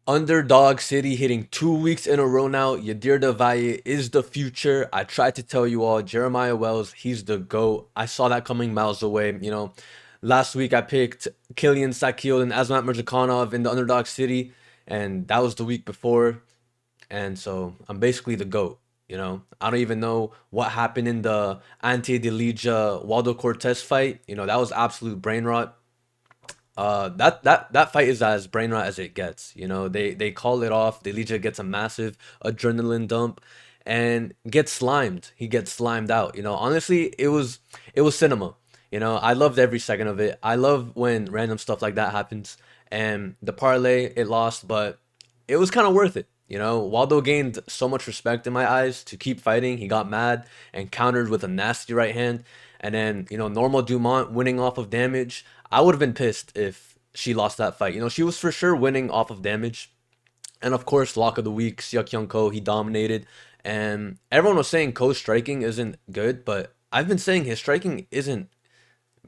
Underdog City hitting 2 weeks in a row now. Yadir Davaye is the future. I tried to tell you all, Jeremiah Wells, he's the GOAT. I saw that coming miles away. Last week I picked Killian Sakil and Azmat Mirzakhanov in the Underdog City, and that was the week before. And so I'm basically the GOAT. I don't even know what happened in the Ante Delija Waldo Cortez fight. That was absolute brain rot. That fight is as brain rot as it gets. They call it off. Delija gets a massive adrenaline dump and gets slimed. He gets slimed out. Honestly, it was cinema. I loved every second of it. I love when random stuff like that happens. And the parlay, it lost, but it was kind of worth it. Waldo gained so much respect in my eyes to keep fighting. He got mad and countered with a nasty right hand. And then, normal Dumont winning off of damage. I would have been pissed if she lost that fight. She was for sure winning off of damage. And of course, lock of the week, Seok Young Ko, he dominated. And everyone was saying Ko's striking isn't good, but I've been saying his striking isn't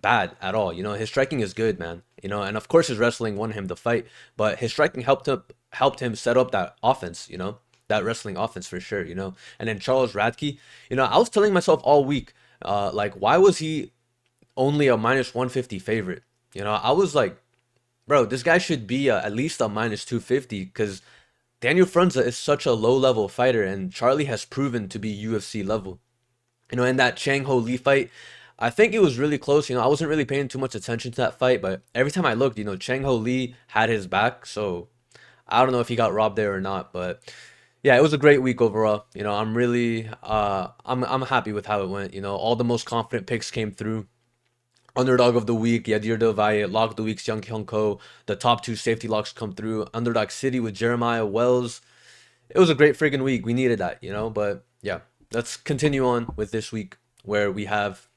bad at all. His striking is good, man. And of course his wrestling won him the fight, but his striking helped him set up that offense, that wrestling offense for sure, And then Charles Radke, I was telling myself all week, like, why was he only a minus 150 favorite? I was like, bro, this guy should be at least a minus 250 because Daniel Frunza is such a low level fighter and Charlie has proven to be UFC level. In that Chang Ho Lee fight, I think it was really close. I wasn't really paying too much attention to that fight, but every time I looked, Chang Ho Lee had his back. So I don't know if he got robbed there or not, but yeah, it was a great week overall. I'm really I'm happy with how it went. All the most confident picks came through. Underdog of the week, Yadir Davaye. Lock of the week, Young Hyun Ko. The top two safety locks come through. Underdog City with Jeremiah Wells. It was a great friggin' week. We needed that, But yeah, let's continue on with this week where we have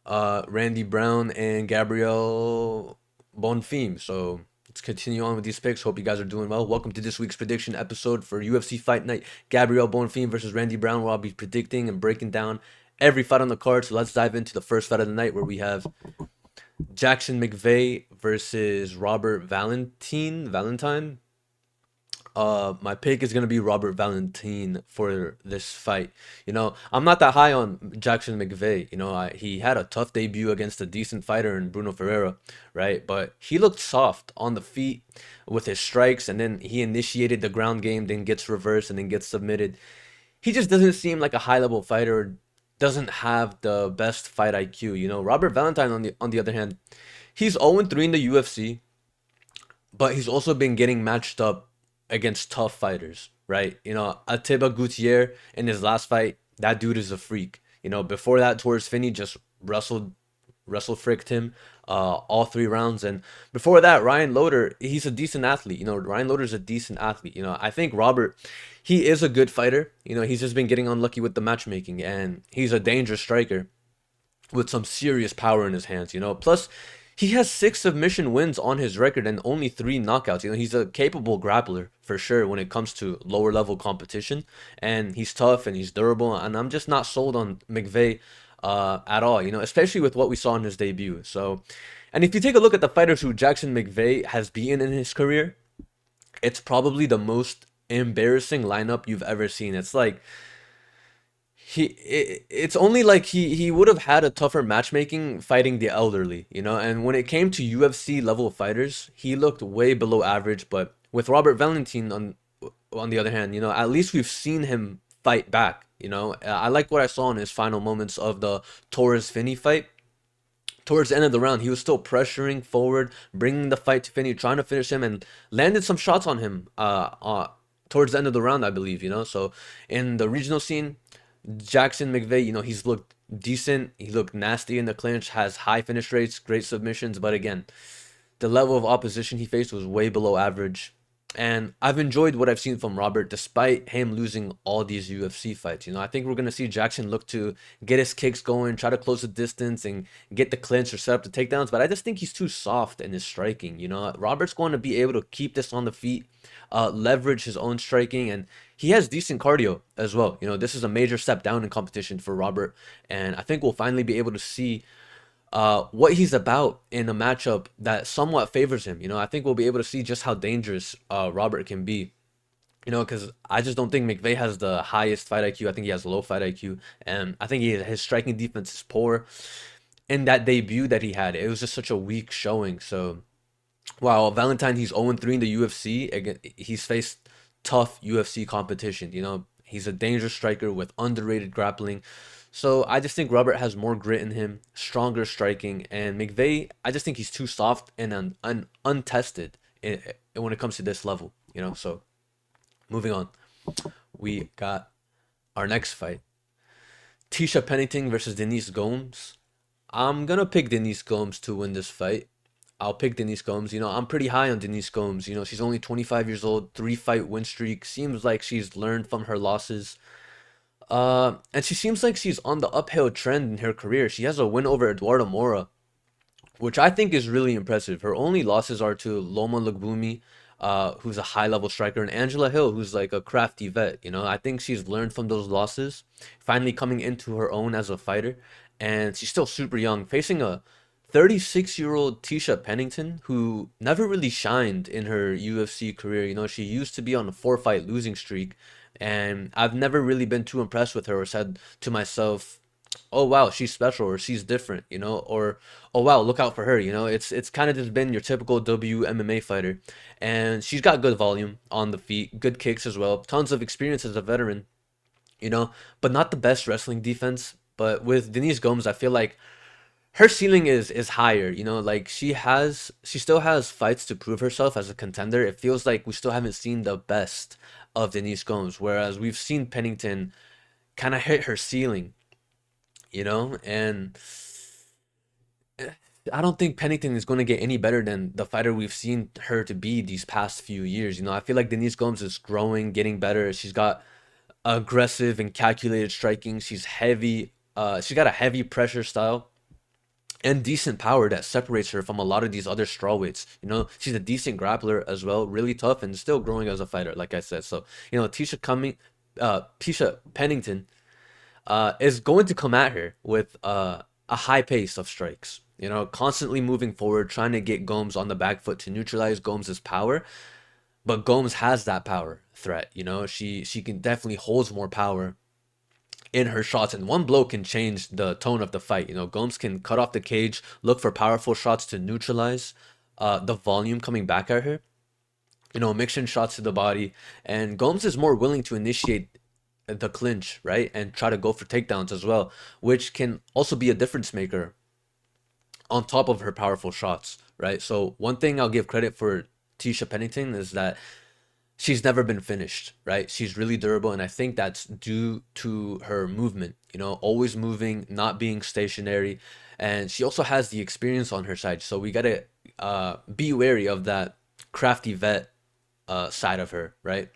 Randy Brown and Gabriel Bonfim. So let's continue on with these picks. Hope you guys are doing well. Welcome to this week's prediction episode for UFC Fight Night. Gabriel Bonfim versus Randy Brown, where I'll be predicting and breaking down every fight on the card. So let's dive into the first fight of the night, where we have Jackson McVey versus Robert Valentine. My pick is gonna be Robert Valentine for this fight. I'm not that high on Jackson McVey. He had a tough debut against a decent fighter in Bruno Ferreira, right? But he looked soft on the feet with his strikes, and then he initiated the ground game, then gets reversed, and then gets submitted. He just doesn't seem like a high level fighter. Doesn't have the best fight IQ. Robert Valentine on the other hand, he's 0-3 in the UFC, but he's also been getting matched up against tough fighters, right? Atiba Gutierrez in his last fight, that dude is a freak. Before that, Torres Finney just wrestle fricked him all 3 rounds. And before that, Ryan Loder, he's a decent athlete. Ryan Loder's a decent athlete. I think Robert, he is a good fighter. He's just been getting unlucky with the matchmaking, and he's a dangerous striker with some serious power in his hands. Plus, he has 6 submission wins on his record and only 3 knockouts. He's a capable grappler for sure when it comes to lower level competition, and he's tough and he's durable. And I'm just not sold on McVey at all. Especially with what we saw in his debut. So, and if you take a look at the fighters who Jackson McVey has beaten in his career, it's probably the most embarrassing lineup you've ever seen. It's like it's only like he would have had a tougher matchmaking fighting the elderly, and when it came to UFC level fighters, he looked way below average. But with Robert Valentine on the other hand, at least we've seen him fight back. I like what I saw in his final moments of the Torres Finney fight. Towards the end of the round, he was still pressuring forward, bringing the fight to Finney, trying to finish him, and landed some shots on him towards the end of the round, I believe. So in the regional scene, Jackson McVey, he's looked decent. He looked nasty in the clinch, has high finish rates, great submissions. But again, the level of opposition he faced was way below average. And I've enjoyed what I've seen from Robert despite him losing all these UFC fights. I think we're going to see Jackson look to get his kicks going, try to close the distance and get the clinch or set up the takedowns. But I just think he's too soft in his striking. Robert's going to be able to keep this on the feet, leverage his own striking, and he has decent cardio as well. This is a major step down in competition for Robert. And I think we'll finally be able to see what he's about in a matchup that somewhat favors him. I think we'll be able to see just how dangerous Robert can be. Because I just don't think McVey has the highest fight IQ. I think he has low fight IQ, and I think his striking defense is poor. In that debut that he had, it was just such a weak showing. So while Valentine, he's 0-3 in the UFC, again, he's faced tough UFC competition. He's a dangerous striker with underrated grappling. So I just think Robert has more grit in him, stronger striking, and McVey, I just think he's too soft and untested when it comes to this level. So moving on, we got our next fight: Tecia Pennington versus Denis Gomes. I'm gonna pick Denis Gomes to win this fight. I'll pick Denis Gomes. I'm pretty high on Denis Gomes. She's only 25 years old, 3 fight win streak. Seems like she's learned from her losses. And she seems like she's on the uphill trend in her career. She has a win over Eduardo Mora, which I think is really impressive. Her only losses are to Loma Lugbumi, who's a high level striker, and Angela Hill, who's like a crafty vet. I think she's learned from those losses, finally coming into her own as a fighter, and she's still super young, facing a 36-year-old Tecia Pennington, who never really shined in her UFC career. She used to be on a 4 fight losing streak, and I've never really been too impressed with her or said to myself, oh wow, she's special or she's different, or oh wow, look out for her. It's kind of just been your typical WMMA fighter, and she's got good volume on the feet, good kicks as well, tons of experience as a veteran, but not the best wrestling defense. But with Denise Gomes, I feel like her ceiling is higher. Like she still has fights to prove herself as a contender. It feels like we still haven't seen the best of Denise Gomes, whereas we've seen Pennington kind of hit her ceiling, and I don't think Pennington is going to get any better than the fighter we've seen her to be these past few years. I feel like Denise Gomes is growing, getting better. She's got aggressive and calculated striking. She's heavy. She's got a heavy pressure style and decent power that separates her from a lot of these other strawweights. She's a decent grappler as well, really tough and still growing as a fighter, like I said. So, Tecia Pennington is going to come at her with a high pace of strikes. Constantly moving forward, trying to get Gomes on the back foot to neutralize Gomes's power. But Gomes has that power threat. She can definitely holds more power in her shots, and one blow can change the tone of the fight. Gomes can cut off the cage, look for powerful shots to neutralize the volume coming back at her. Mixing shots to the body, and Gomes is more willing to initiate the clinch, right, and try to go for takedowns as well, which can also be a difference maker on top of her powerful shots, right? So one thing I'll give credit for Tecia Pennington is that she's never been finished, right? She's really durable, and I think that's due to her movement, always moving, not being stationary, and she also has the experience on her side. So we gotta be wary of that crafty vet side of her, right?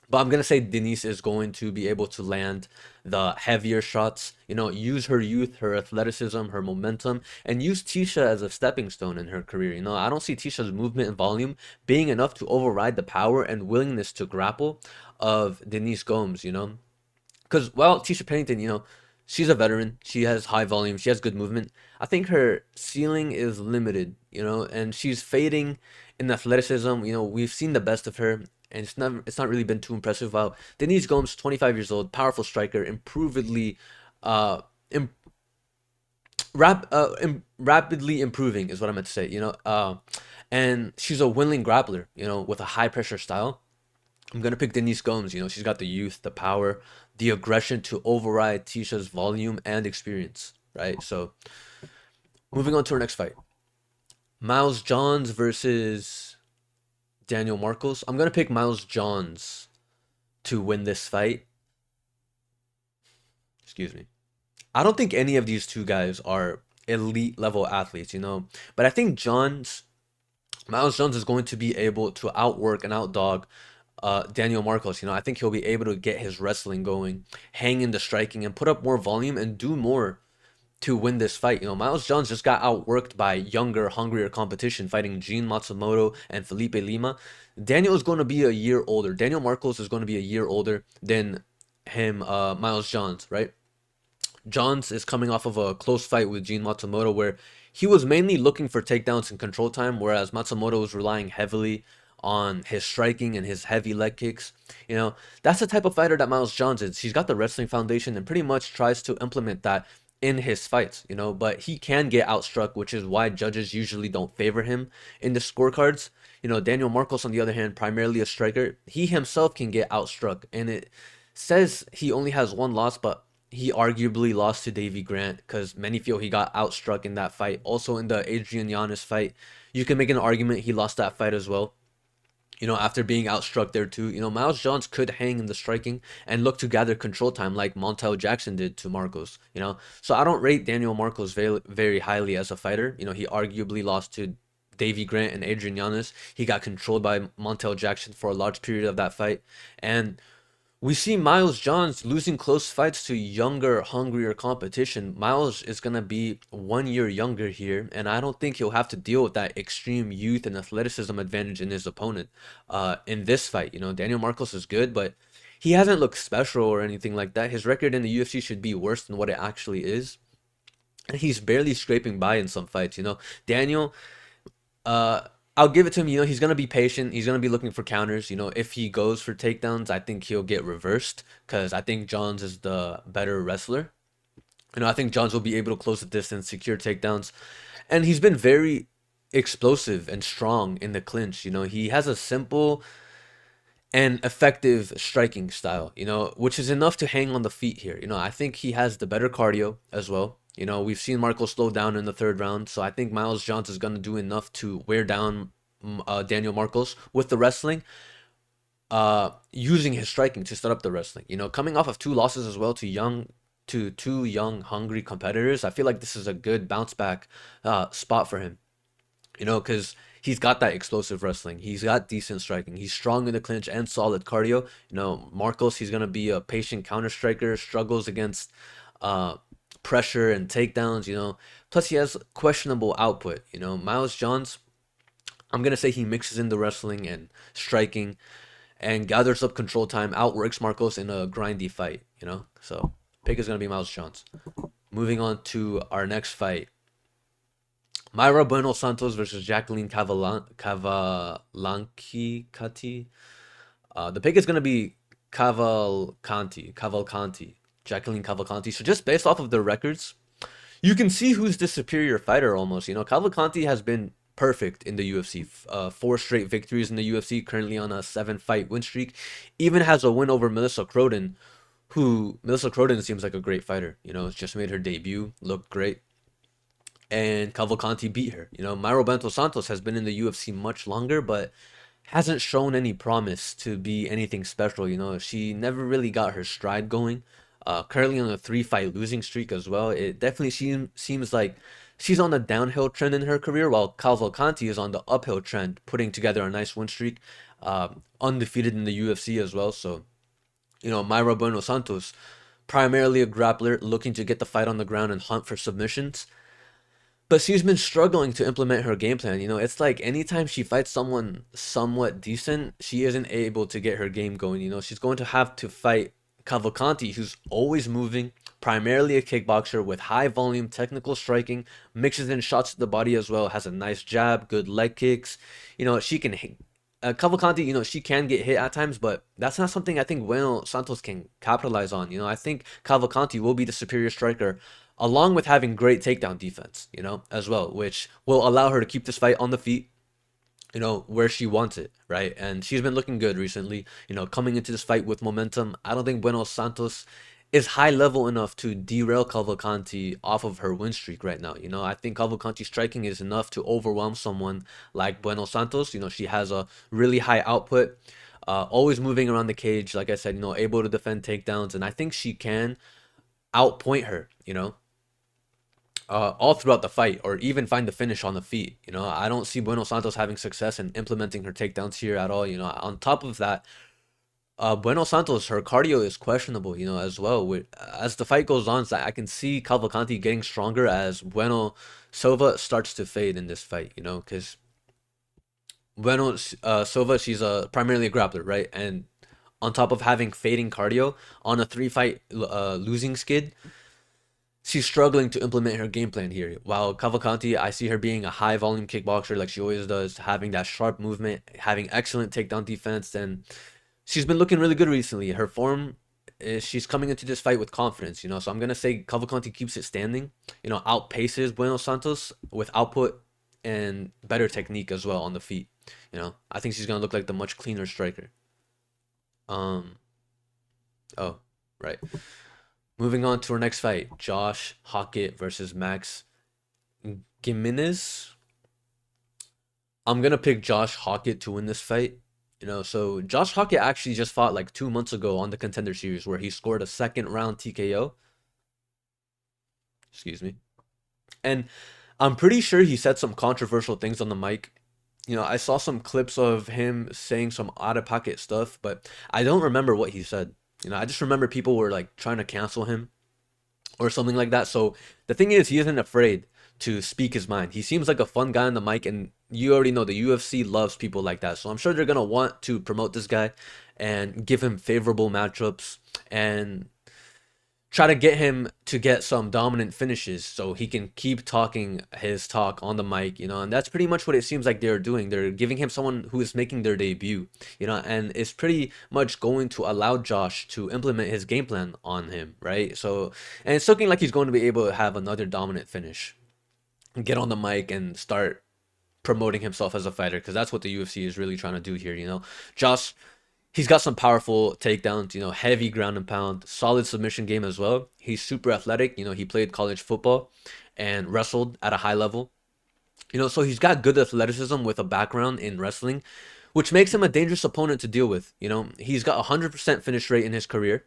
But I'm gonna say Denise is going to be able to land the heavier shots, use her youth, her athleticism, her momentum, and use Tecia as a stepping stone in her career. I don't see Ticia's movement and volume being enough to override the power and willingness to grapple of Denise Gomes, Because, well, Tecia Pennington, she's a veteran. She has high volume. She has good movement. I think her ceiling is limited, and she's fading in athleticism. We've seen the best of her, and it's not really been too impressive. While Denise Gomes, 25 years old, powerful striker, improvedly, uh, im- rapidly improving is what I meant to say. And she's a willing grappler. With a high pressure style. I'm gonna pick Denise Gomes. She's got the youth, the power, the aggression to override Ticia's volume and experience. Right. So moving on to our next fight, Miles Johns versus Daniel Marcos. I'm gonna pick Miles Johns to win this fight. Excuse me. I don't think any of these two guys are elite level athletes, but I think Miles Jones is going to be able to outwork and outdog Daniel Marcos. I think he'll be able to get his wrestling going, hang in the striking, and put up more volume and do more to win this fight. Miles Jones just got outworked by younger, hungrier competition, fighting Gene Matsumoto and Felipe Lima. Daniel is going to be a year older. Daniel Marcos is going to be a year older than him, Miles Jones, right? Johns is coming off of a close fight with Gene Matsumoto where he was mainly looking for takedowns and control time, whereas Matsumoto was relying heavily on his striking and his heavy leg kicks. You know, that's the type of fighter that Miles Johns is. He's got the wrestling foundation and pretty much tries to implement that in his fights, you know, but he can get outstruck, which is why judges usually don't favor him in the scorecards. You know, Daniel Marcos, on the other hand, primarily a striker, he himself can get outstruck, and it says he only has one loss, but he arguably lost to Davy Grant because many feel he got outstruck in that fight. Also, in the Adrian Yanez fight, you can make an argument he lost that fight as well. You know, after being outstruck there too. You know, Miles Johns could hang in the striking and look to gather control time like Montel Jackson did to Marcos. You know, so I don't rate Daniel Marcos very highly as a fighter. You know, he arguably lost to Davy Grant and Adrian Yanez. He got controlled by Montel Jackson for a large period of that fight, and we see Miles Johns losing close fights to younger, hungrier competition. Miles is going to be 1 year younger here, and I don't think he'll have to deal with that extreme youth and athleticism advantage in his opponent in this fight. You know, Daniel Marcos is good, but he hasn't looked special or anything like that. His record in the UFC should be worse than what it actually is. And he's barely scraping by in some fights, you know. Daniel, uh, I'll give it to him. You know, he's gonna be patient. He's gonna be looking for counters. You know, if he goes for takedowns, I think he'll get reversed because I think Johns is the better wrestler. You know, I think Johns will be able to close the distance, secure takedowns, and he's been very explosive and strong in the clinch. You know, he has a simple and effective striking style, you know, which is enough to hang on the feet here. You know, I think he has the better cardio as well. You know, we've seen Marco slow down in the third round, so I think Miles Johns is going to do enough to wear down Daniel Marcos with the wrestling, using his striking to set up the wrestling. You know, coming off of two losses as well to two young, hungry competitors, I feel like this is a good bounce back spot for him. You know, because he's got that explosive wrestling. He's got decent striking. He's strong in the clinch and solid cardio. You know, Marcos, he's gonna be a patient counter striker. Struggles against uh, pressure and takedowns. You know, plus he has questionable output. You know, Miles Johns, I'm gonna say he mixes in the wrestling and striking and gathers up control time, outworks Marcos in a grindy fight. You know, so pick is gonna be Miles Johns. Moving on to our next fight. Mayra Bueno Santos versus Jacqueline Cavalcanti. The pick is going to be Cavalcanti, Jacqueline Cavalcanti. So just based off of their records, you can see who's the superior fighter almost. You know, Cavalcanti has been perfect in the UFC. Four straight victories in the UFC, currently on a 7 fight win streak. Even has a win over Melissa Croden, who Melissa Croden seems like a great fighter. You know, just made her debut, looked great, and Cavalcanti beat her. You know, Mayra Bento Santos has been in the UFC much longer, but hasn't shown any promise to be anything special. You know, she never really got her stride going. Currently on a 3 fight losing streak as well. It definitely seems like she's on a downhill trend in her career, while Cavalcanti is on the uphill trend, putting together a nice win streak, undefeated in the UFC as well. So, you know, Mayra Bueno Santos, primarily a grappler looking to get the fight on the ground and hunt for submissions. But she's been struggling to implement her game plan. You know, it's like anytime she fights someone somewhat decent, she isn't able to get her game going. You know, she's going to have to fight Cavalcanti, who's always moving, primarily a kickboxer with high volume technical striking, mixes in shots to the body as well, has a nice jab, good leg kicks. You know, she can hit. Cavalcanti, you know, she can get hit at times, but that's not something I think Bueno Santos can capitalize on. You know, I think Cavalcanti will be the superior striker, along with having great takedown defense, you know, as well, which will allow her to keep this fight on the feet, you know, where she wants it, right? And she's been looking good recently, you know, coming into this fight with momentum. I don't think Bueno Santos is high level enough to derail Cavalcanti off of her win streak right now. You know, I think Cavalcanti striking is enough to overwhelm someone like Bueno Santos. You know, she has a really high output, always moving around the cage, like I said, you know, able to defend takedowns, and I think she can outpoint her, you know, all throughout the fight, or even find the finish on the feet. You know, I don't see Bueno Santos having success in implementing her takedowns here at all. You know, on top of that, Bueno Santos, her cardio is questionable, you know, as well. As the fight goes on, so I can see Cavalcanti getting stronger as Bueno Silva starts to fade in this fight, you know, because Bueno Silva, she's primarily a grappler, right? And on top of having fading cardio on a 3 fight losing skid, she's struggling to implement her game plan here. While Cavalcanti, I see her being a high volume kickboxer like she always does, having that sharp movement, having excellent takedown defense, and she's been looking really good recently. Her form is she's coming into this fight with confidence, So I'm gonna say Cavalcanti keeps it standing, outpaces Bueno Santos with output and better technique as well on the feet. I think she's gonna look like the much cleaner striker. Um, oh, right. Moving on to our next fight, Josh Hokit versus Max Gimenis. I'm gonna pick Josh Hokit to win this fight. So Josh Hokit actually just fought like 2 months ago on the Contender Series where he scored a second round TKO. Excuse me. And I'm pretty sure he said some controversial things on the mic. I saw some clips of him saying some out of pocket stuff, but I don't remember what he said. I just remember people were like trying to cancel him or something like that. So the thing is, he isn't afraid to speak his mind. He seems like a fun guy on the mic, and you already know the UFC loves people like that. So I'm sure they're gonna want to promote this guy and give him favorable matchups and try to get him to get some dominant finishes so he can keep talking his talk on the mic, and that's pretty much what it seems like they're doing. They're giving him someone who is making their debut, and it's pretty much going to allow Josh to implement his game plan on him, right? So, and it's looking like he's going to be able to have another dominant finish, get on the mic and start promoting himself as a fighter, because that's what the UFC is really trying to do here. Josh, he's got some powerful takedowns, heavy ground and pound, solid submission game as well. He's super athletic. He played college football and wrestled at a high level. So he's got good athleticism with a background in wrestling, which makes him a dangerous opponent to deal with. He's got 100% finish rate in his career,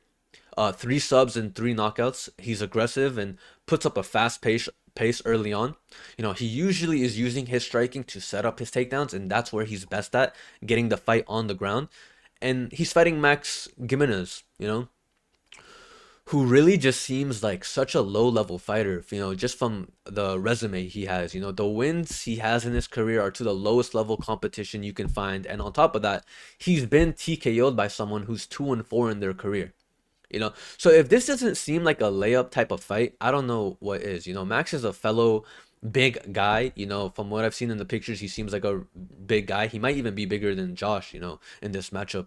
3 subs and 3 knockouts. He's aggressive and puts up a fast pace early on. He usually is using his striking to set up his takedowns, and that's where he's best at, getting the fight on the ground. And he's fighting Max Gimenis, who really just seems like such a low level fighter, just from the resume he has. The wins he has in his career are to the lowest level competition you can find. And on top of that, he's been TKO'd by someone who's 2-4 in their career. So if this doesn't seem like a layup type of fight, I don't know what is. Max is a fellow big guy. From what I've seen in the pictures, he seems like a big guy. He might even be bigger than Josh, in this matchup.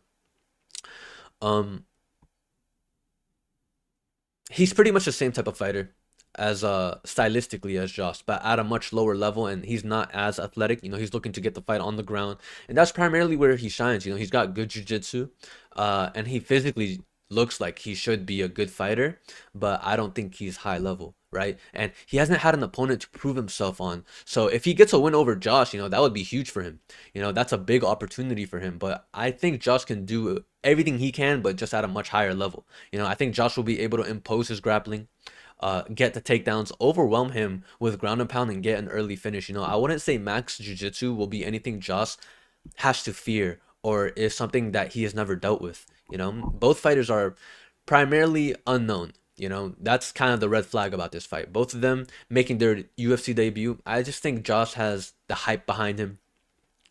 He's pretty much the same type of fighter as stylistically as Josh, but at a much lower level, and he's not as athletic. He's looking to get the fight on the ground, and that's primarily where he shines. He's got good jiu-jitsu, and he physically looks like he should be a good fighter, but I don't think he's high level, right? And he hasn't had an opponent to prove himself on. So if he gets a win over Josh, that would be huge for him. That's a big opportunity for him. But I think Josh can do everything he can, but just at a much higher level. I think Josh will be able to impose his grappling, get the takedowns, overwhelm him with ground and pound, and get an early finish. I wouldn't say Max Jiu-Jitsu will be anything Josh has to fear or is something that he has never dealt with. Both fighters are primarily unknown. That's kind of the red flag about this fight. Both of them making their UFC debut. I just think Josh has the hype behind him.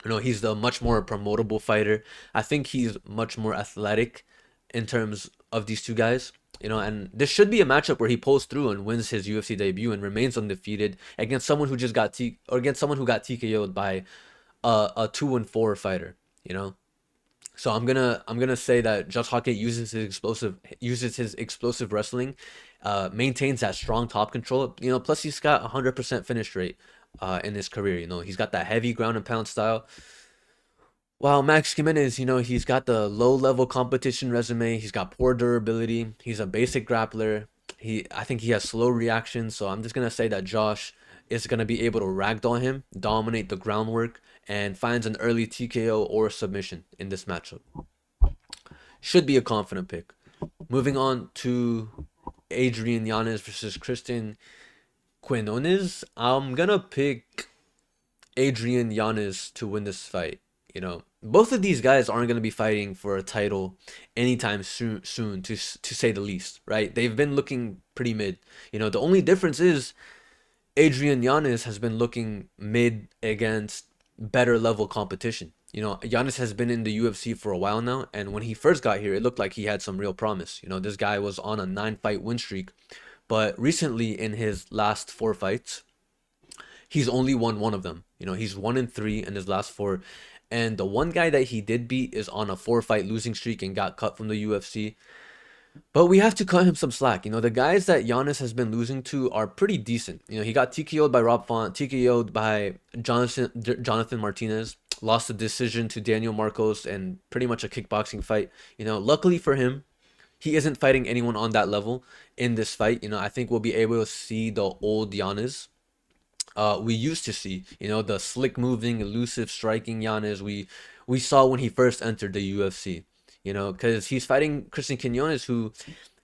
He's the much more promotable fighter. I think he's much more athletic in terms of these two guys. And this should be a matchup where he pulls through and wins his UFC debut and remains undefeated against someone who just got against someone who got TKO'd by a 2-4 fighter. So I'm gonna say that Josh Hokit uses his explosive wrestling, maintains that strong top control. Plus he's got 100% finish rate in his career. He's got that heavy ground and pound style. While Max Gimenis, he's got the low level competition resume. He's got poor durability. He's a basic grappler. I think he has slow reactions. So I'm just gonna say that Josh is gonna be able to ragdoll him, dominate the groundwork, and finds an early TKO or submission in this matchup. Should be a confident pick. Moving on to Adrian Yanez versus Cristian Quinonez. I'm gonna pick Adrian Yanez to win this fight. Both of these guys aren't gonna be fighting for a title anytime soon, to say the least, right? They've been looking pretty mid. The only difference is Adrian Yanez has been looking mid against better level competition. Yanez has been in the UFC for a while now, and when he first got here, it looked like he had some real promise. This guy was on a 9-fight win streak But recently, in his last 4 fights, he's only won one of them. He's 1-3 in his last four. And the one guy that he did beat is on a 4 fight losing streak and got cut from the UFC. But we have to cut him some slack. The guys that Yanez has been losing to are pretty decent. He got TKO'd by Rob Font, TKO'd by Jonathan Martinez, lost the decision to Daniel Marcos, and pretty much a kickboxing fight. Luckily for him, he isn't fighting anyone on that level in this fight. I think we'll be able to see the old Yanez we used to see. The slick moving, elusive striking Yanez we saw when he first entered the UFC. Because he's fighting Cristian Quinonez, who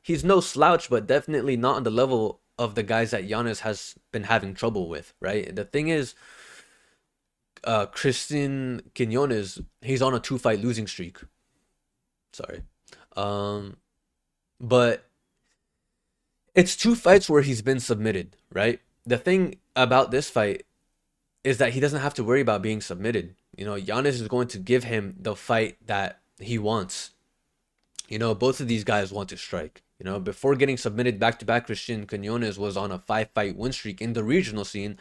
he's no slouch, but definitely not on the level of the guys that Yanez has been having trouble with, right? The thing is, Cristian Quinonez, he's on a 2 fight losing streak. Sorry. But it's 2 fights where he's been submitted, right? The thing about this fight is that he doesn't have to worry about being submitted. Yanez is going to give him the fight that he wants. Both of these guys want to strike. Before getting submitted back-to-back, Cristian Quinonez was on a 5 fight win streak in the regional scene.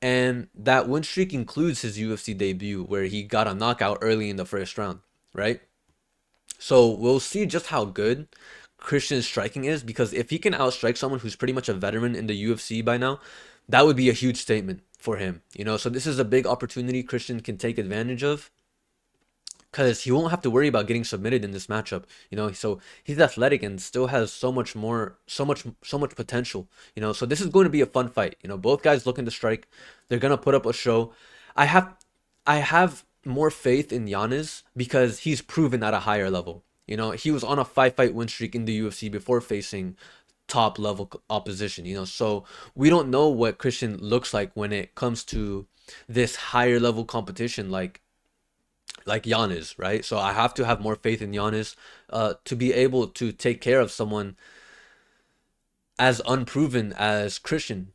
And that win streak includes his UFC debut, where he got a knockout early in the first round, right? So we'll see just how good Cristian's striking is, because if he can outstrike someone who's pretty much a veteran in the UFC by now, that would be a huge statement for him. So this is a big opportunity Cristian can take advantage of, because he won't have to worry about getting submitted in this matchup. So he's athletic and still has so much potential. So this is going to be a fun fight. Both guys looking to strike. They're gonna put up a show. I have more faith in Yanez because he's proven at a higher level. He was on a 5 fight win streak in the UFC before facing top level opposition. So we don't know what Cristian looks like when it comes to this higher level competition, like Yanez, right? So I have to have more faith in Yanez to be able to take care of someone as unproven as Cristian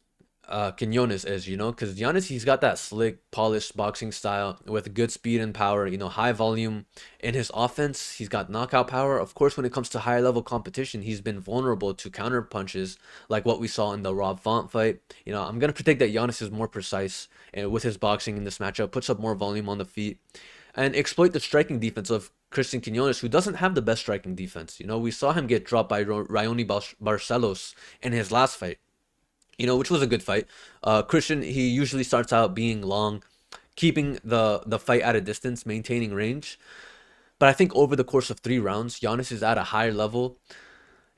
Quinonez is, because Yanez, he's got that slick, polished boxing style with good speed and power, high volume in his offense. He's got knockout power. Of course, when it comes to higher level competition, he's been vulnerable to counter punches like what we saw in the Rob Font fight. I'm going to predict that Yanez is more precise with his boxing in this matchup, puts up more volume on the feet, and exploit the striking defense of Cristian Quinonez, who doesn't have the best striking defense. We saw him get dropped by Raoni Barcelos in his last fight, which was a good fight. Cristian, he usually starts out being long, keeping the fight at a distance, maintaining range. But I think over the course of 3 rounds, Yanez is at a higher level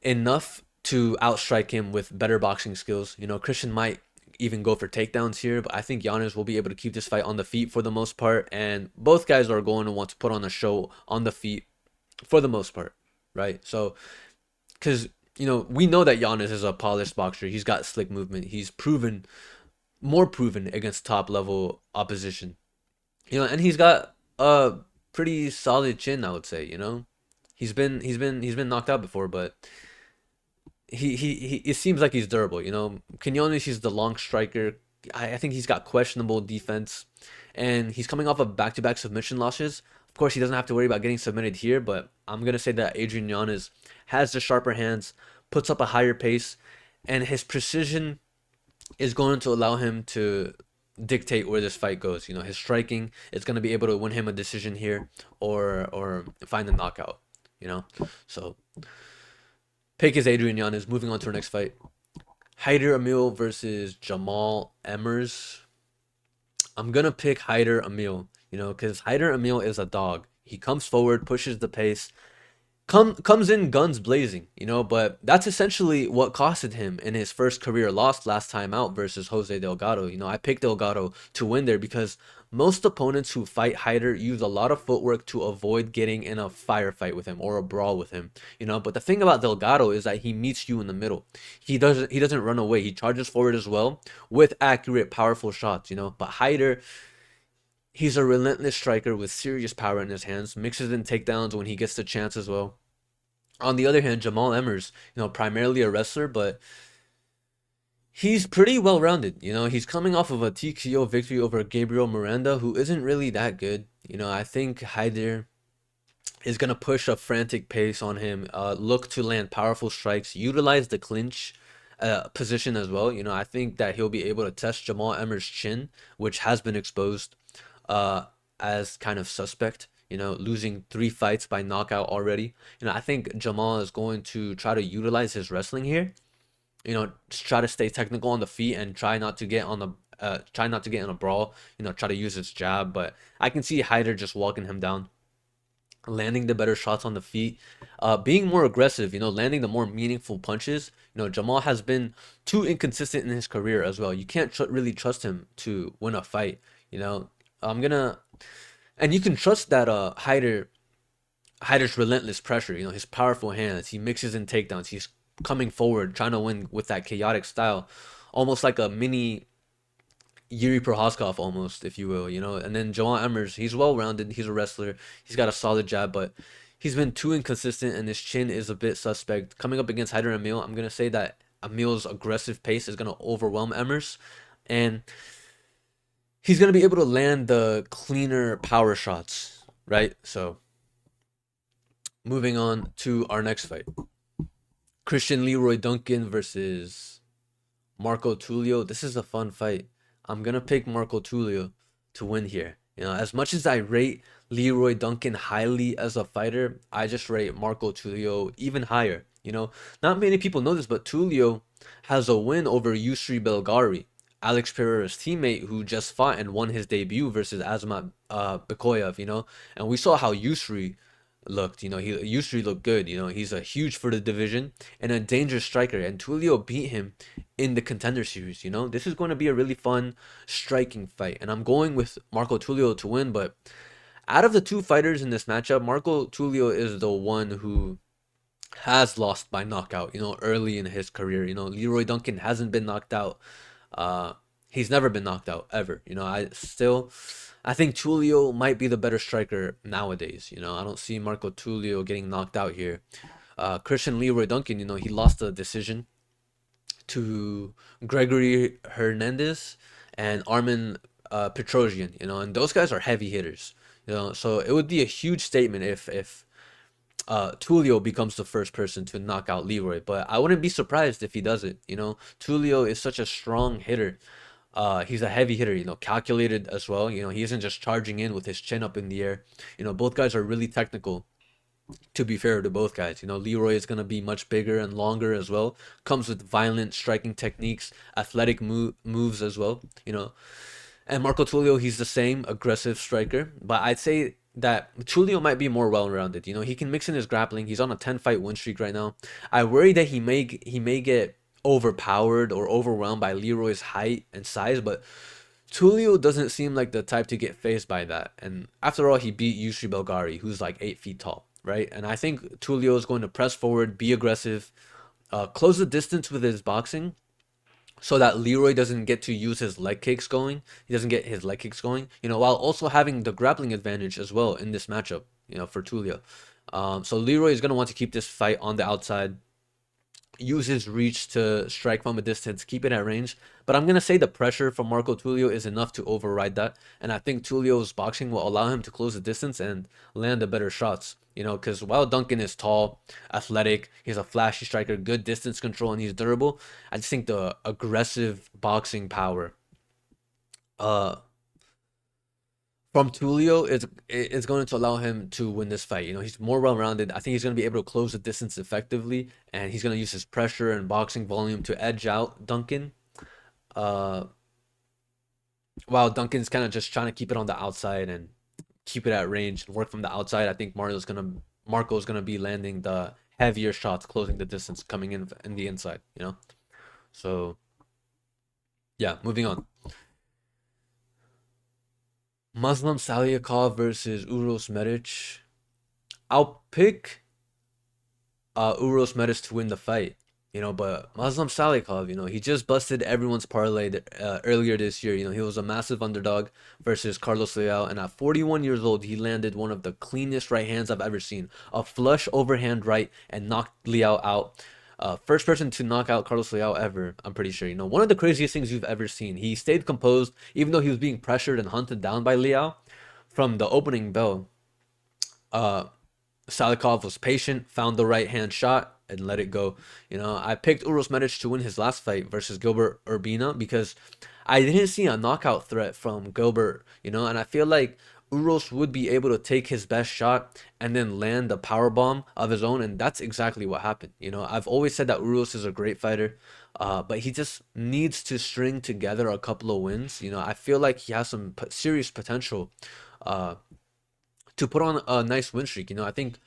enough to outstrike him with better boxing skills. Cristian might even go for takedowns here, but I think Yanez will be able to keep this fight on the feet for the most part, and both guys are going to want to put on a show on the feet for the most part, right? So, because we know that Yanez is a polished boxer. He's got slick movement. He's more proven against top level opposition. And he's got a pretty solid chin, I would say. He's been knocked out before, but he it seems like he's durable. Quinonez, he's the long striker. I think he's got questionable defense, and he's coming off of back-to-back submission losses. Of course, he doesn't have to worry about getting submitted here, but I'm gonna say that Adrian Yanez has the sharper hands, puts up a higher pace, and his precision is going to allow him to dictate where this fight goes. His striking is going to be able to win him a decision here or find a knockout. So pick is Adrian Yanez. Moving on to our next fight, Hyder Amil versus Jamall Emmers. I'm gonna pick Hyder Amil, because Hyder Amil is a dog. He comes forward, pushes the pace, comes in guns blazing, but that's essentially what costed him in his first career loss last time out versus Jose Delgado. I picked Delgado to win there because most opponents who fight Hyder use a lot of footwork to avoid getting in a firefight with him or a brawl with him, but the thing about Delgado is that he meets you in the middle. He doesn't run away. He charges forward as well with accurate, powerful shots, but Hyder, he's a relentless striker with serious power in his hands, mixes in takedowns when he gets the chance as well. On the other hand, Jamall Emmers, primarily a wrestler, but he's pretty well-rounded. He's coming off of a TKO victory over Gabriel Miranda, who isn't really that good. I think Hyder is going to push a frantic pace on him, look to land powerful strikes, utilize the clinch position as well. You know, I think that he'll be able to test Jamall Emmers' chin, which has been exposed uh, as kind of suspect. You know, losing 3 fights by knockout already. You know, I think Jamall is going to try to utilize his wrestling here. You know, just try to stay technical on the feet and try not to get on the try not to get in a brawl. You know, try to use his jab, but I can see Hyder just walking him down, landing the better shots on the feet, being more aggressive, you know, landing the more meaningful punches. You know, Jamall has been too inconsistent in his career as well. You can't really trust him to win a fight. You know, I'm gonna, and you can trust that Hyder's relentless pressure. You know, his powerful hands. He mixes in takedowns. He's coming forward, trying to win with that chaotic style, almost like a mini Yuri Prohaskov almost, if you will, you know. And then Joel Emmers, he's well rounded. He's a wrestler. He's got a solid jab, but he's been too inconsistent, and his chin is a bit suspect. Coming up against Hyder Amil, I'm gonna say that Amil's aggressive pace is gonna overwhelm Emmers, and he's gonna be able to land the cleaner power shots, right? So moving on to our next fight, Cristian Leroy Duncan versus Marco Tulio. This is a fun fight. I'm gonna pick Marco Tulio to win here. You know, as much as I rate Leroy Duncan highly as a fighter, I just rate Marco Tulio even higher. You know, not many people know this, but Tulio has a win over Yusri Belgari, Alex Pereira's teammate, who just fought and won his debut versus Azamat Bekoyev. You know, and we saw how Yusri looked. You know, he Yusri looked good. You know, he's a huge for the division and a dangerous striker. And Tulio beat him in the Contender Series. You know, this is going to be a really fun striking fight, and I'm going with Marco Tulio to win. But out of the two fighters in this matchup, Marco Tulio is the one who has lost by knockout. You know, early in his career. You know, Leroy Duncan hasn't been knocked out. Uh, he's never been knocked out ever. You know, I think Tulio might be the better striker nowadays. You know, I don't see Marco Tulio getting knocked out here. Cristian Leroy Duncan, you know, he lost the decision to Gregory Hernandez and Armin Petrosian, you know, and those guys are heavy hitters, you know, so it would be a huge statement if Tulio becomes the first person to knock out Leroy, but I wouldn't be surprised if he does it. You know, Tulio is such a strong hitter. He's a heavy hitter, you know, calculated as well. You know, he isn't just charging in with his chin up in the air. You know, both guys are really technical, to be fair to both guys. You know, Leroy is going to be much bigger and longer as well. Comes with violent striking techniques, athletic moves as well, you know. And Marco Tulio, he's the same aggressive striker, but I'd say that Tulio might be more well-rounded. You know, he can mix in his grappling. He's on a 10-fight win streak right now. I worry that he may get overpowered or overwhelmed by Leroy's height and size, but Tulio doesn't seem like the type to get phased by that. And after all, he beat Yusri Belgari, who's like 8 feet tall, right? And I think Tulio is going to press forward, be aggressive, close the distance with his boxing, so that Leroy doesn't get to use his leg kicks going. He doesn't get his leg kicks going, you know, while also having the grappling advantage as well in this matchup, you know, for Tulio. So Leroy is going to want to keep this fight on the outside, use his reach to strike from a distance, keep it at range. But I'm going to say the pressure from Marco Tulio is enough to override that. And I think Tulio's boxing will allow him to close the distance and land the better shots. You know, because while Duncan is tall, athletic, he's a flashy striker, good distance control, and he's durable, I just think the aggressive boxing power uh, from Tulio is going to allow him to win this fight. You know, he's more well-rounded. I think he's going to be able to close the distance effectively, and he's going to use his pressure and boxing volume to edge out Duncan. Uh, while Duncan's kind of just trying to keep it on the outside and keep it at range and work from the outside, I think Marco's gonna be landing the heavier shots, closing the distance, coming in the inside. You know, so yeah, moving on. Muslim Salikhov versus Uros Medic. I'll pick Uros Medic to win the fight. You know, but Muslim Salikhov, you know, he just busted everyone's parlay earlier this year. You know, he was a massive underdog versus Carlos Leal, and at 41 years old, he landed one of the cleanest right hands I've ever seen. A flush overhand right and knocked Leal out. First person to knock out Carlos Leal ever, I'm pretty sure. You know, one of the craziest things you've ever seen. He stayed composed, even though he was being pressured and hunted down by Leal from the opening bell. Uh, Salikhov was patient, found the right hand shot, and let it go. I picked Uros Medic to win his last fight versus Gilbert Urbina because I didn't see a knockout threat from Gilbert, and I feel like Uros would be able to take his best shot and then land a power bomb of his own, and that's exactly what happened. I've always said that Uros is a great fighter, but he just needs to string together a couple of wins. I feel like he has some serious potential uh, to put on a nice win streak. I think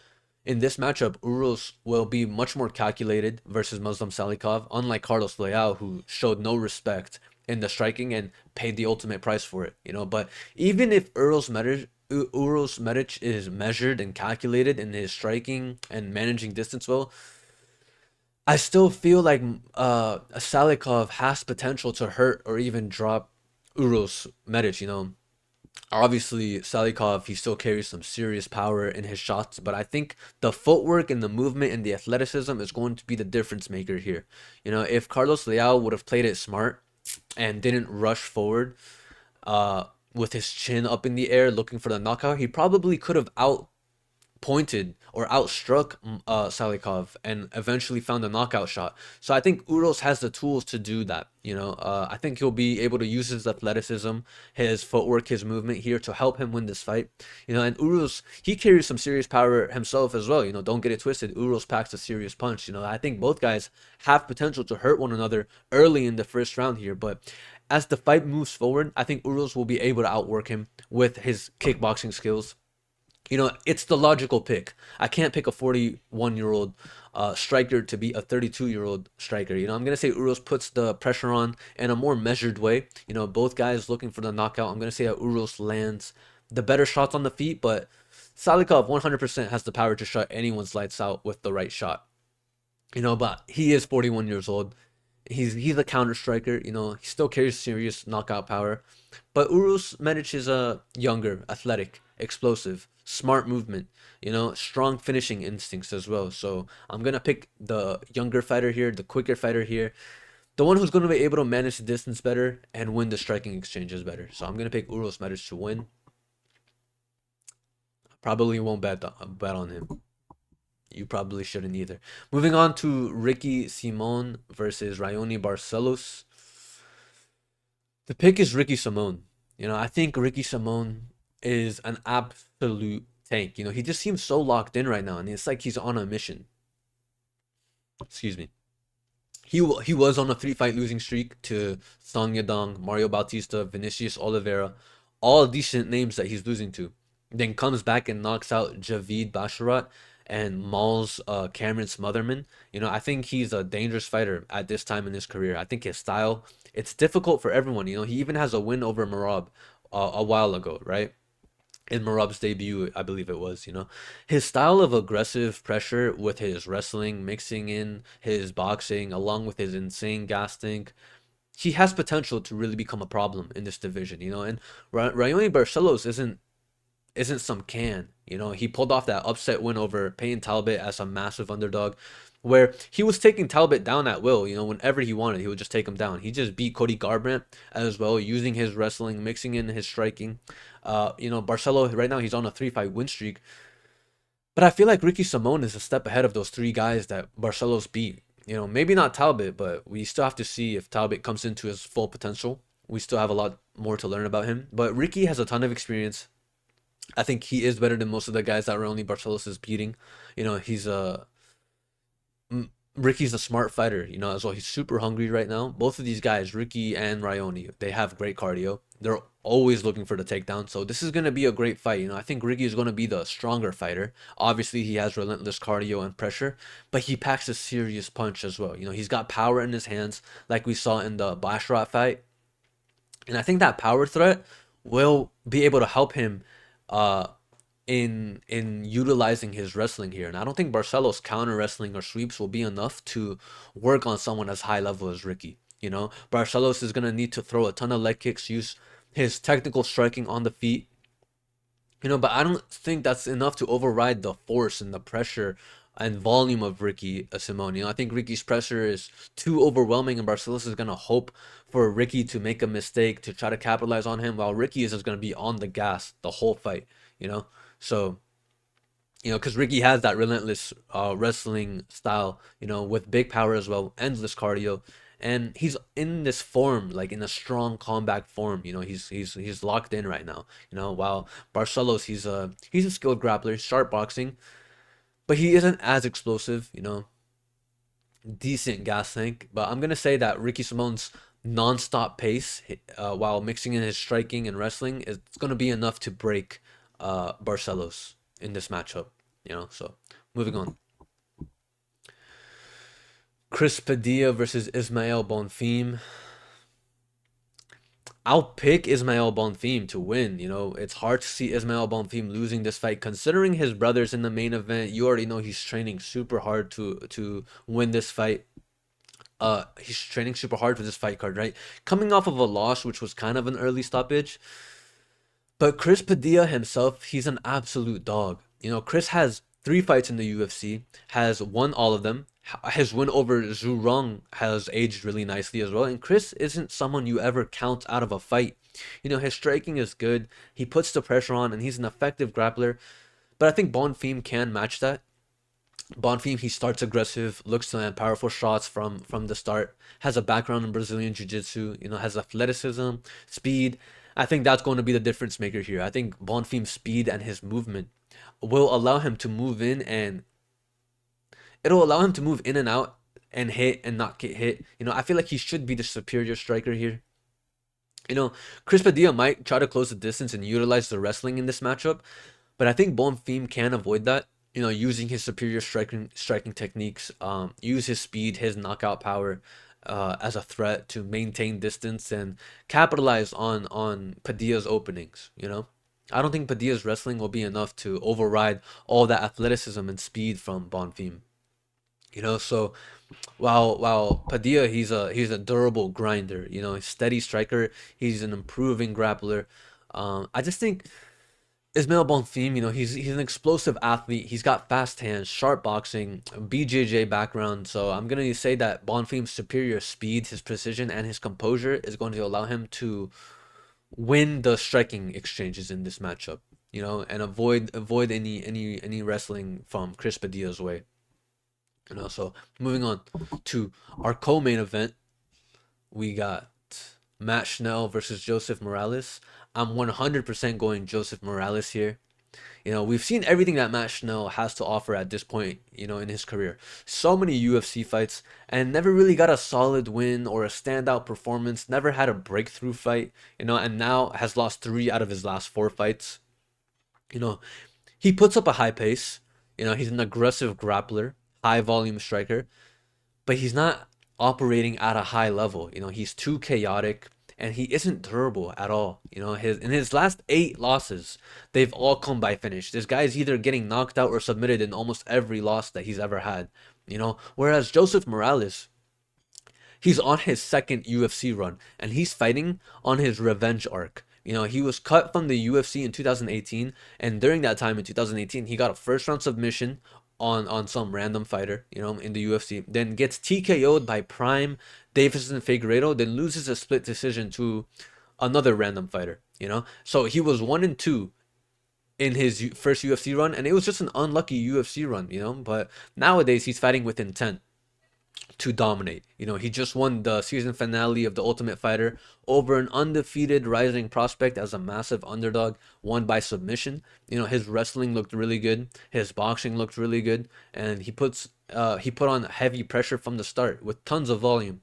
in this matchup, Uros will be much more calculated versus Muslim Salikhov, unlike Carlos Leal, who showed no respect in the striking and paid the ultimate price for it. But even if Uros Medic is measured and calculated in his striking and managing distance well, I still feel like Salikhov has potential to hurt or even drop Uros Medic. Obviously Salikhov, he still carries some serious power in his shots, but I think the footwork and the movement and the athleticism is going to be the difference maker here. If Carlos Leal would have played it smart and didn't rush forward with his chin up in the air looking for the knockout, he probably could have outpointed or outstruck Salikhov and eventually found a knockout shot. So I think Uros has the tools to do that. I think he'll be able to use his athleticism, his footwork, his movement here to help him win this fight. And Uros, he carries some serious power himself as well. Don't get it twisted. Uros packs a serious punch. I think both guys have potential to hurt one another early in the first round here, but as the fight moves forward, I think Uros will be able to outwork him with his kickboxing skills. It's the logical pick. I can't pick a 41-year-old striker to beat a 32-year-old striker. I'm going to say Uros puts the pressure on in a more measured way. Both guys looking for the knockout. I'm going to say that Uros lands the better shots on the feet, but Salikhov 100% has the power to shut anyone's lights out with the right shot. But he is 41 years old. He's a counter striker. He still carries serious knockout power. But Uros Medic is a younger, athletic, explosive, smart movement, strong finishing instincts as well. So I'm gonna pick the younger fighter here, the quicker fighter here, the one who's gonna be able to manage the distance better and win the striking exchanges better. So I'm gonna pick Uros Medic to win. Probably won't bet on him. You probably shouldn't either. Moving on to Ricky Simon versus Raoni Barcelos. The pick is Ricky Simon. I think Ricky Simon is an absolute tank. He just seems so locked in right now, and it's like he's on a mission. Excuse me. He was on a 3-fight losing streak to Song Yadong, Mario Bautista, Vinicius Oliveira, all decent names that he's losing to. Then comes back and knocks out Javid Basharat and mauls Cameron Smotherman. I think he's a dangerous fighter at this time in his career. I think his style, it's difficult for everyone. He even has a win over Marab a while ago, right? In Marab's debut, I believe it was. His style of aggressive pressure with his wrestling, mixing in his boxing, along with his insane gas tank, he has potential to really become a problem in this division. And Raoni Barcelos isn't some can. He pulled off that upset win over Payne Talbot as a massive underdog, where he was taking Talbot down at will. Whenever he wanted, he would just take him down. He just beat Cody Garbrandt as well, using his wrestling, mixing in his striking. Barcelo, right now, he's on a 3-fight win streak. But I feel like Ricky Simon is a step ahead of those 3 guys that Barcelos beat. Maybe not Talbot, but we still have to see if Talbot comes into his full potential. We still have a lot more to learn about him. But Ricky has a ton of experience. I think he is better than most of the guys that Raoni Barcelos is beating. He's Ricky's a smart fighter, as well. He's super hungry right now. Both of these guys, Ricky and Raoni, they have great cardio. They're always looking for the takedown. So this is going to be a great fight. I think Ricky is going to be the stronger fighter. Obviously, he has relentless cardio and pressure, but he packs a serious punch as well. He's got power in his hands, like we saw in the Basharat fight. And I think that power threat will be able to help him in utilizing his wrestling here. And I don't think Barcelos counter wrestling or sweeps will be enough to work on someone as high level as Ricky. Barcelos is going to need to throw a ton of leg kicks, use his technical striking on the feet. But I don't think that's enough to override the force and the pressure and volume of Ricky Simon. I think Ricky's pressure is too overwhelming, and Barcelos is going to hope for Ricky to make a mistake to try to capitalize on him, while Ricky is just going to be on the gas the whole fight. So Because Ricky has that relentless wrestling style, with big power as well, endless cardio, and he's in this form, like in a strong comeback form. He's locked in right now. While Barcelos, he's a skilled grappler, sharp boxing, but he isn't as explosive. Decent gas tank. But I'm gonna say that Ricky Simone's non-stop pace, while mixing in his striking and wrestling, is gonna be enough to break Barcelos in this matchup. So moving on. Chris Padilla versus Ismael Bonfim. I'll pick Ismael Bonfim to win. It's hard to see Ismael Bonfim losing this fight, considering his brother's in the main event. You already know he's training super hard to win this fight. He's training super hard for this fight card, right? Coming off of a loss, which was kind of an early stoppage. But Chris Padilla himself, he's an absolute dog. Chris has 3 fights in the UFC, has won all of them. His win over Zhu Rong has aged really nicely as well. And Chris isn't someone you ever count out of a fight. His striking is good. He puts the pressure on, and he's an effective grappler. But I think Bonfim can match that. Bonfim, he starts aggressive, looks to land powerful shots from the start, has a background in Brazilian Jiu-Jitsu, has athleticism, speed. I think that's going to be the difference maker here. I think Bonfim's speed and his movement will allow him to move in, and it'll allow him to move in and out and hit and not get hit. I feel like he should be the superior striker here. Chris Padilla might try to close the distance and utilize the wrestling in this matchup, but I think Bonfim can avoid that. Using his superior striking techniques, use his speed, his knockout power, as a threat to maintain distance and capitalize on Padilla's openings. I don't think Padilla's wrestling will be enough to override all that athleticism and speed from Bonfim. So while Padilla, he's a durable grinder. A steady striker. He's an improving grappler. I just think Ismael Bonfim, he's an explosive athlete. He's got fast hands, sharp boxing, BJJ background. So I'm gonna say that Bonfim's superior speed, his precision, and his composure is going to allow him to win the striking exchanges in this matchup. And avoid any wrestling from Chris Padilla's way. So moving on to our co-main event, we got Matt Schnell versus Joseph Morales. I'm 100% going Joseph Morales here. We've seen everything that Matt Schnell has to offer at this point, in his career. So many UFC fights and never really got a solid win or a standout performance, never had a breakthrough fight, and now has lost 3 out of his last 4 fights. He puts up a high pace. He's an aggressive grappler, high volume striker, but he's not operating at a high level. He's too chaotic and he isn't durable at all. In his last 8 losses, they've all come by finish. This guy's either getting knocked out or submitted in almost every loss that he's ever had. Whereas Joseph Morales, he's on his second UFC run and he's fighting on his revenge arc. He was cut from the UFC in 2018, and during that time in 2018, he got a first round submission on some random fighter, in the UFC, then gets TKO'd by Prime Davison Figueiredo, then loses a split decision to another random fighter, So he was 1-2 in his first UFC run, and it was just an unlucky UFC run, But nowadays he's fighting with intent to dominate. He just won the season finale of The Ultimate Fighter over an undefeated rising prospect as a massive underdog, won by submission. His wrestling looked really good, his boxing looked really good, and he put on heavy pressure from the start with tons of volume.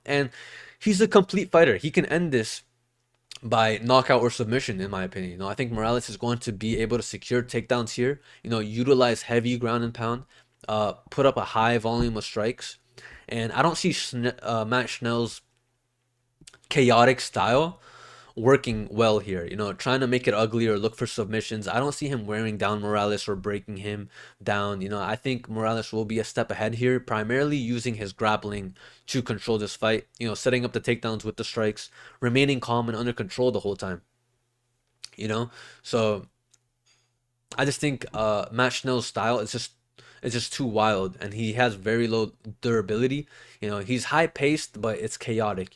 And he's a complete fighter. He can end this by knockout or submission, in my opinion. I think Morales is going to be able to secure takedowns here. Utilize heavy ground and pound, put up a high volume of strikes. And I don't see Matt Schnell's chaotic style working well here. Trying to make it ugly or look for submissions. I don't see him wearing down Morales or breaking him down. I think Morales will be a step ahead here, primarily using his grappling to control this fight. Setting up the takedowns with the strikes, remaining calm and under control the whole time. So I just think Matt Schnell's style is just too wild, and he has very low durability. He's high paced, but it's chaotic.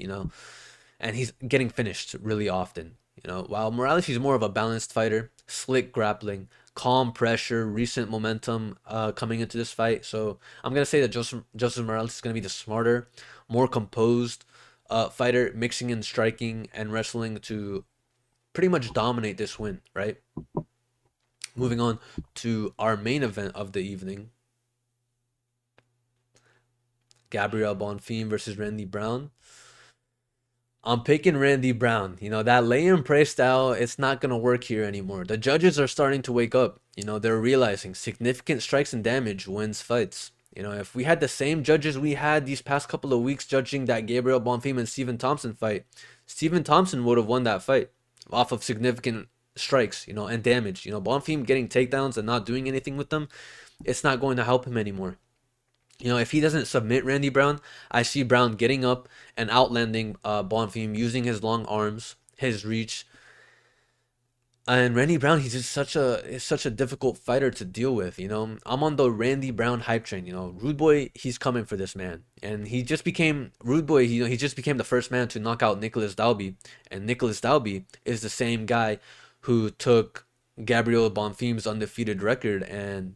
And he's getting finished really often. While Morales, he's more of a balanced fighter, slick grappling, calm pressure, recent momentum coming into this fight. So I'm gonna say that Joseph Morales is gonna be the smarter, more composed fighter, mixing in striking and wrestling to pretty much dominate this win, right? Moving on to our main event of the evening, Gabriel Bonfim versus Randy Brown. I'm picking Randy Brown. You know, that lay and pray style, it's not going to work here anymore. The judges are starting to wake up. You know, they're realizing significant strikes and damage wins fights. You know, if we had the same judges we had these past couple of weeks judging that Gabriel Bonfim and Stephen Thompson fight, Stephen Thompson would have won that fight off of significant strikes, you know, and damage. You know, Bonfim getting takedowns and not doing anything with them, it's not going to help him anymore. You know, if he doesn't submit Randy Brown, I see Brown getting up and outlanding Bonfim using his long arms, his reach. And Randy Brown, he's just such a difficult fighter to deal with. You know, I'm on the Randy Brown hype train. You know, Rude Boy, he's coming for this man, and he just became Rude Boy. You know, he just became the first man to knock out Nicholas Dalby, and Nicholas Dalby is the same guy who took Gabriel Bonfim's undefeated record and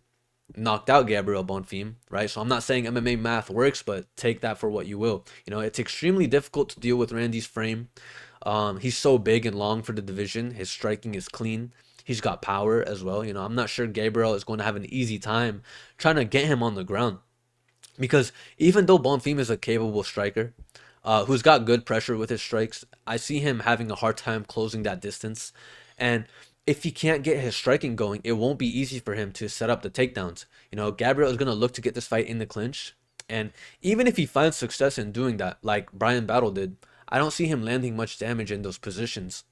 knocked out Gabriel Bonfim, right? So I'm not saying MMA math works, but take that for what you will. You know, it's extremely difficult to deal with Randy's frame. He's so big and long for the division. His striking is clean. He's got power as well. You know, I'm not sure Gabriel is going to have an easy time trying to get him on the ground. Because even though Bonfim is a capable striker, who's got good pressure with his strikes, I see him having a hard time closing that distance. And if he can't get his striking going, it won't be easy for him to set up the takedowns. You know, Gabriel is going to look to get this fight in the clinch. And even if he finds success in doing that, like Brian Battle did, I don't see him landing much damage in those positions.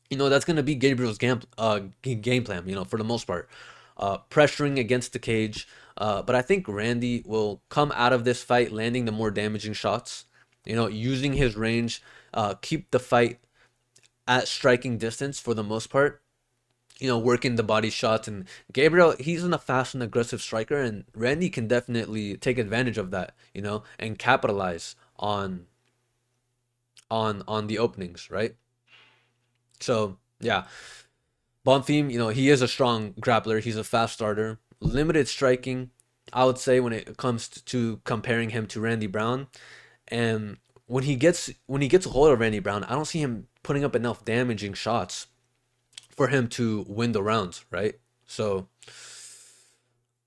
You know, that's going to be Gabriel's game plan, you know, for the most part. Pressuring against the cage. But I think Randy will come out of this fight landing the more damaging shots. You know, using his range, keep the fight at striking distance for the most part. You know, working the body shots. And Gabriel, he's a fast and aggressive striker, and Randy can definitely take advantage of that, you know, and capitalize on the openings, right? So yeah, Bonfim, you know, he is a strong grappler. He's a fast starter, limited striking, I would say, when it comes to comparing him to Randy Brown. And when he gets a hold of Randy Brown, I don't see him putting up enough damaging shots for him to win the rounds, right? So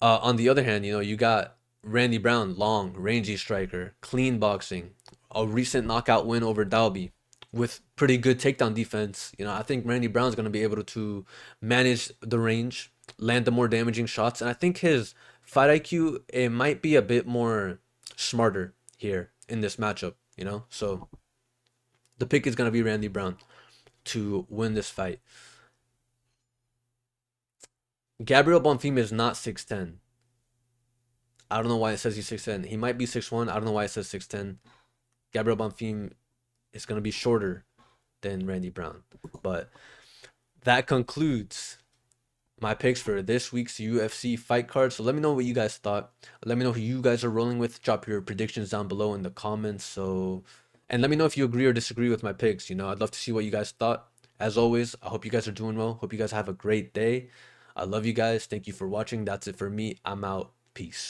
on the other hand, you know, you got Randy Brown, long, rangy striker, clean boxing, a recent knockout win over Dalby with pretty good takedown defense. You know, I think Randy Brown's going to be able to manage the range, land the more damaging shots, and I think his fight IQ, it might be a bit more smarter here in this matchup, you know? So the pick is going to be Randy Brown to win this fight. Gabriel Bonfim is not 6'10". I don't know why it says he's 6'10". He might be 6'1". I don't know why it says 6'10". Gabriel Bonfim is going to be shorter than Randy Brown. But that concludes my picks for this week's UFC fight card. So let me know what you guys thought. Let me know who you guys are rolling with. Drop your predictions down below in the comments. And let me know if you agree or disagree with my picks. You know, I'd love to see what you guys thought. As always, I hope you guys are doing well. Hope you guys have a great day. I love you guys. Thank you for watching. That's it for me. I'm out. Peace.